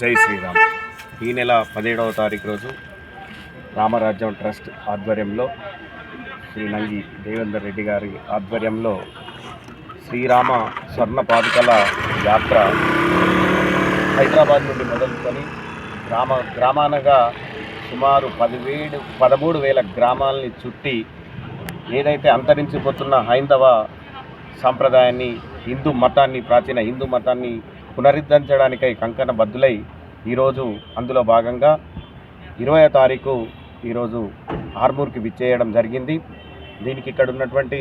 జై శ్రీరామ్. ఈ నెల 17వ తారీఖు రోజు రామరాజ్యం ట్రస్ట్ ఆధ్వర్యంలో శ్రీ నంగి దేవేందర్ రెడ్డి గారి ఆధ్వర్యంలో శ్రీరామ స్వర్ణ పాదుకల యాత్ర హైదరాబాద్ నుండి మొదలుకొని గ్రామానగా సుమారు 13,000 గ్రామాలని చుట్టి ఏదైతే అంతరించిపోతున్న హైందవ సాంప్రదాయాన్ని ప్రాచీన హిందూ మతాన్ని పునరుద్ధరించడానికై కంకణ బద్దులై ఈరోజు అందులో భాగంగా 20వ తారీఖు ఈరోజు ఆర్మూర్కి విచ్చేయడం జరిగింది. దీనికి ఇక్కడ ఉన్నటువంటి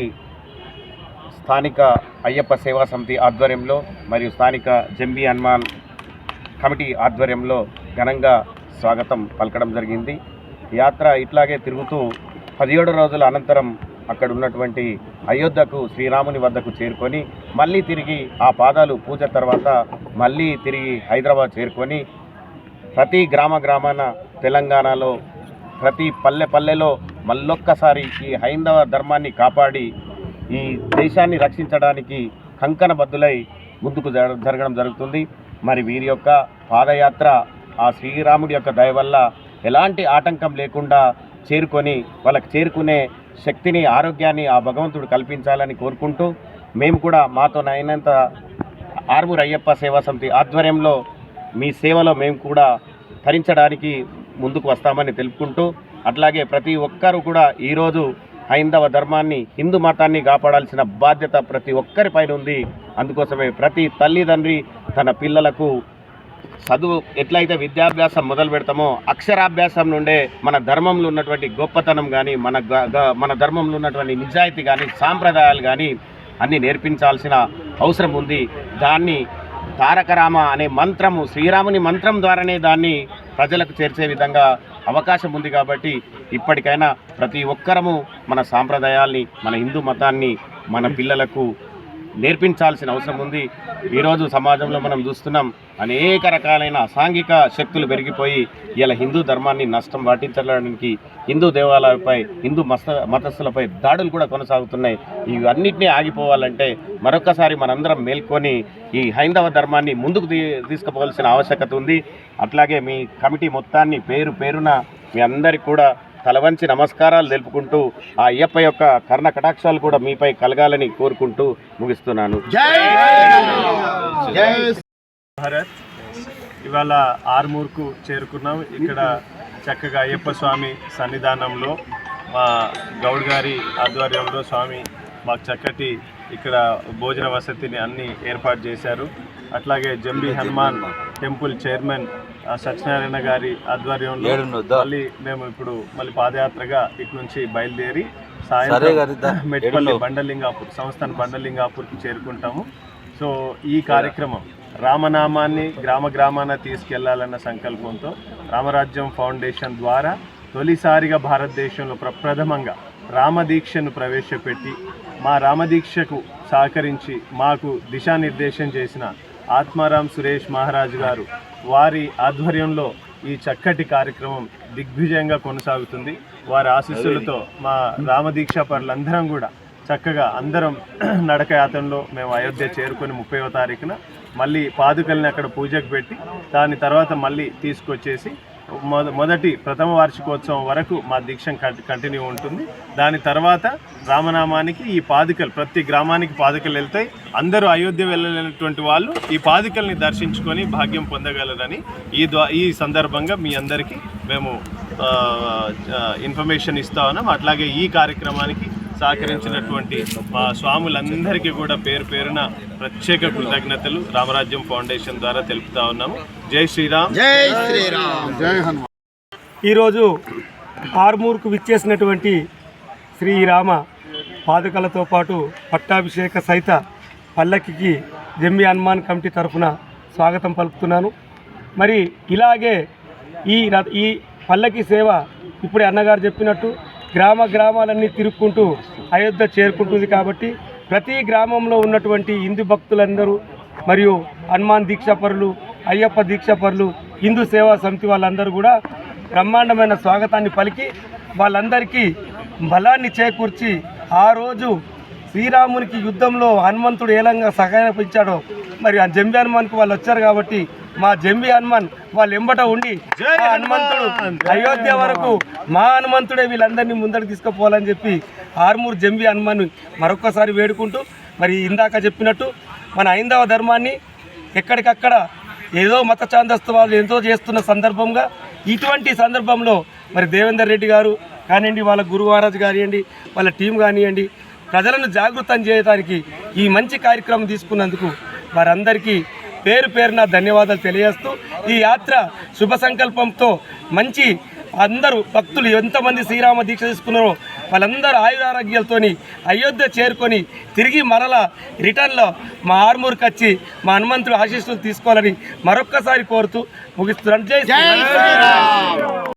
స్థానిక అయ్యప్ప సేవా సమితి ఆధ్వర్యంలో మరియు స్థానిక జంబీ హనుమాన్ కమిటీ ఆధ్వర్యంలో ఘనంగా స్వాగతం పలకడం జరిగింది. యాత్ర ఇట్లాగే తిరుగుతూ 17 రోజుల అనంతరం అక్కడ ఉన్నటువంటి అయోధ్యకు శ్రీరాముని వద్దకు చేరుకొని మళ్ళీ తిరిగి ఆ పాదాలు పూజ తర్వాత మళ్ళీ తిరిగి హైదరాబాద్ చేరుకొని ప్రతి గ్రామాన తెలంగాణలో ప్రతి పల్లెలో మళ్ళొక్కసారి ఈ హైందవ ధర్మాన్ని కాపాడి ఈ దేశాన్ని రక్షించడానికి కంకణబద్దులై ముందుకు జరగడం జరుగుతుంది. మరి వీరి యొక్క పాదయాత్ర ఆ శ్రీరాముడి యొక్క దయ వల్ల ఎలాంటి ఆటంకం లేకుండా వాళ్ళకి చేరుకునే శక్తిని ఆరోగ్యాన్ని ఆ భగవంతుడు కల్పించాలని కోరుకుంటూ మేము కూడా మాతోనైనంత ఆర్మూర్ అయ్యప్ప సేవా సమితి ఆధ్వర్యంలో మీ సేవలో మేము కూడా తరించడానికి ముందుకు వస్తామని తెలుపుకుంటూ అట్లాగే ప్రతి ఒక్కరూ కూడా ఈరోజు హైందవ ధర్మాన్ని హిందూ మతాన్ని కాపాడాల్సిన బాధ్యత ప్రతి ఒక్కరిపైన ఉంది. అందుకోసమే ప్రతి తల్లిదండ్రి తన పిల్లలకు చదువు ఎట్లయితే విద్యాభ్యాసం మొదలు పెడతామో అక్షరాభ్యాసం నుండే మన ధర్మంలో ఉన్నటువంటి గొప్పతనం కానీ మన ధర్మంలో ఉన్నటువంటి నిజాయితీ కానీ సాంప్రదాయాలు కానీ అన్నీ నేర్పించాల్సిన అవసరం ఉంది. దాన్ని తారకరామ అనే మంత్రము శ్రీరాముని మంత్రం ద్వారానే దాన్ని ప్రజలకు చేర్చే విధంగా అవకాశం ఉంది. కాబట్టి ఇప్పటికైనా ప్రతి ఒక్కరము మన సాంప్రదాయాల్ని మన హిందూ మతాన్ని మన పిల్లలకు నేర్పించాల్సిన అవసరం ఉంది. ఈరోజు సమాజంలో మనం చూస్తున్నాం అనేక రకాలైన అసాంఘిక శక్తులు పెరిగిపోయి ఇలా హిందూ ధర్మాన్ని నష్టం వాటించడానికి హిందూ దేవాలయాలపై హిందూ మతస్థులపై దాడులు కూడా కొనసాగుతున్నాయి. ఇవన్నిటినీ ఆగిపోవాలంటే మరొకసారి మనందరం మేల్కొని ఈ హైందవ ధర్మాన్ని ముందుకు తీసుకుపోవాల్సిన ఆవశ్యకత ఉంది. అట్లాగే మీ కమిటీ మొత్తాన్ని పేరున మీ అందరికీ కూడా తలవంచి నమస్కారాలు తెలుపుకుంటూ ఆ అయ్యప్ప యొక్క కర్ణ కటాక్షాలు కూడా మీపై కలగాలని కోరుకుంటూ ముగిస్తున్నాను. భారత్ ఇవాళ ఆర్మూర్కు చేరుకున్నాం. ఇక్కడ చక్కగా అయ్యప్ప స్వామి సన్నిధానంలో మా గౌడ్ గారి ఆధ్వర్యంలో స్వామి మాకు చక్కటి ఇక్కడ భోజన వసతిని అన్నీ ఏర్పాటు చేశారు. అట్లాగే జంబీ హనుమాన్ టెంపుల్ చైర్మన్ సత్యనారాయణ గారి ఆధ్వర్యంలో మేము ఇప్పుడు పాదయాత్రగా ఇటు నుంచి బయలుదేరి సాయంత్రం మెట్పల్లి బండలింగాపూర్ సంస్థాన్ బండలింగాపూర్కి చేరుకుంటాము. సో ఈ కార్యక్రమం రామనామాన్ని గ్రామాన తీసుకెళ్లాలన్న సంకల్పంతో రామరాజ్యం ఫౌండేషన్ ద్వారా తొలిసారిగా భారతదేశంలో ప్రప్రథమంగా రామదీక్షను ప్రవేశపెట్టి మా రామదీక్షకు సహకరించి మాకు దిశానిర్దేశం చేసిన ఆత్మారాం సురేష్ మహారాజ్ గారు వారి ఆధ్వర్యంలో ఈ చక్కటి కార్యక్రమం దిగ్విజయంగా కొనసాగుతుంది. వారి ఆశీస్సులతో మా రామదీక్ష పరులందరం కూడా చక్కగా అందరం నడకయాత్రలో మేము అయోధ్య చేరుకొని 30వ తారీఖున మళ్ళీ పాదుకల్ని అక్కడ పూజకు పెట్టి దాని తర్వాత మళ్ళీ తీసుకొచ్చేసి మొదటి ప్రథమ వార్షికోత్సవం వరకు మా దీక్ష కంటిన్యూ ఉంటుంది. దాని తర్వాత రామనామానికి ఈ పాదుకలు ప్రతి గ్రామానికి పాదుకలు వెళ్తాయి. అందరూ అయోధ్య వెళ్ళలేనటువంటి వాళ్ళు ఈ పాదుకల్ని దర్శించుకొని భాగ్యం పొందగలరని ఈ సందర్భంగా మీ అందరికీ మేము ఇన్ఫర్మేషన్ ఇస్తా ఉన్నాం. అట్లాగే ఈ కార్యక్రమానికి సహకరించినటువంటి మా స్వాములందరికీ కూడా పేరున ప్రత్యేక కృతజ్ఞతలు రామరాజ్యం ఫౌండేషన్ ద్వారా తెలుపుతా ఉన్నాము. జై శ్రీరామ్. జై శ్రీరామ్. జై హనుమాన్. ఈరోజు ఆర్మూర్కు విచ్చేసినటువంటి శ్రీరామ పాదుకలతో పాటు పట్టాభిషేక సహిత పల్లకికి జంబీ హనుమాన్ కమిటీ తరఫున స్వాగతం పలుకుతున్నాను. మరి ఇలాగే ఈ పల్లకి సేవ ఇప్పుడే అన్నగారు చెప్పినట్టు గ్రామాలన్నీ తిరుక్కుంటూ అయోధ్య చేరుకుంటుంది. కాబట్టి ప్రతి గ్రామంలో ఉన్నటువంటి హిందూ భక్తులందరూ మరియు హనుమాన్ దీక్షాపరులు అయ్యప్ప దీక్షాపరులు హిందూ సేవా సమితి వాళ్ళందరూ కూడా బ్రహ్మాండమైన స్వాగతాన్ని పలికి వాళ్ళందరికీ బలాన్ని చేకూర్చి ఆ రోజు శ్రీరామునికి యుద్ధంలో హనుమంతుడు ఏలంగా సహాయపించాడో మరి ఆ జంబీ హనుమాన్కి వాళ్ళు వచ్చారు కాబట్టి మా జంబి హనుమాన్ వాళ్ళు ఎంబట ఉండి ఆ హనుమంతుడు అయోధ్య వరకు మా హనుమంతుడే వీళ్ళందరినీ ముందరికి తీసుకుపోవాలని చెప్పి ఆర్మూర్ జంబి హనుమాన్ మరొక్కసారి వేడుకుంటూ మరి ఇందాక చెప్పినట్టు మన హైందవ ధర్మాన్ని ఎక్కడికక్కడ ఏదో మత ఛాందస్తవాలు ఎంతో చేస్తున్న సందర్భంగా ఇటువంటి సందర్భంలో మరి దేవేందర్ రెడ్డి గారు కానివ్వండి, వాళ్ళ గురు మహారాజ్ కానివ్వండి, వాళ్ళ టీం కానివ్వండి, ప్రజలను జాగృతం చేయడానికి ఈ మంచి కార్యక్రమం తీసుకున్నందుకు వారందరికీ పేరు పేరున ధన్యవాదాలు తెలియజేస్తూ ఈ యాత్ర శుభ సంకల్పంతో మంచి అందరూ భక్తులు ఎంతమంది శ్రీరామ దీక్ష తీసుకున్నారో వాళ్ళందరూ ఆయురారోగ్యాలతో అయోధ్య చేరుకొని తిరిగి మరలా రిటర్న్లో మా ఆర్మూర్కి వచ్చి మా హనుమంతుడు ఆశీస్సులు తీసుకోవాలని మరొక్కసారి కోరుతూ ముగిస్తున్నాను. జై శ్రీరామ్.